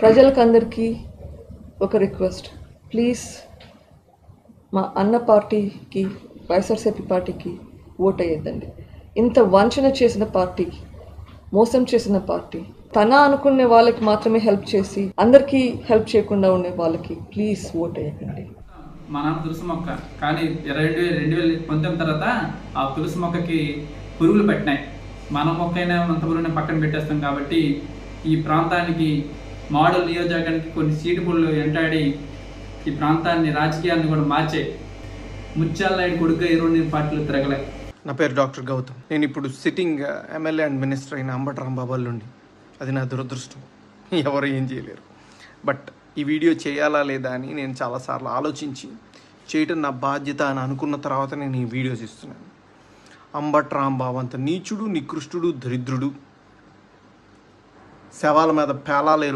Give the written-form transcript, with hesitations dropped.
ప్రజలకందరికీ ఒక request, please మా అన్న పార్టీకి, వైఎస్ఆర్సీపీ పార్టీకి ఓట్ అయ్యేద్దండి. ఇంత వంచన చేసిన పార్టీ, మోసం చేసిన పార్టీ, తన అనుకునే వాళ్ళకి మాత్రమే హెల్ప్ చేసి అందరికీ హెల్ప్ చేయకుండా ఉండే వాళ్ళకి ప్లీజ్ ఓట్ అయ్యకండి. మా నాన్న తులసి మొక్క కానీ 2019 తర్వాత ఆ తులసి మొక్కకి పురుగులు పట్టినాయి. మన మొక్క అయినా అంత పురుగుని పక్కన పెట్టేస్తాం కాబట్టి ఈ ప్రాంతానికి మోడల్ నియోజకవర్గానికి కొన్ని సీటు పుళ్ళు వెంటాడి ఈ ప్రాంతాన్ని, రాజకీయాన్ని కూడా మార్చే ముత్యాల నాయుడు కొడుకుగా 22 పార్టీలు తిరగలే. నా పేరు డాక్టర్ గౌతమ్. నేను ఇప్పుడు సిట్టింగ్ ఎమ్మెల్యే అండ్ మినిస్టర్ అయిన అంబటి రాంబాబు నుండి. అది నా దురదృష్టం, ఎవరు ఏం చేయలేరు. బట్ ఈ వీడియో చేయాలా లేదా అని నేను చాలాసార్లు ఆలోచించి చేయటం నా బాధ్యత అని అనుకున్న తర్వాత నేను ఈ వీడియోస్ ఇస్తున్నాను. అంబటి రాంబాబు అంత నీచుడు, నికృష్టుడు, దరిద్రుడు, శవాల మీద పేలాలేరు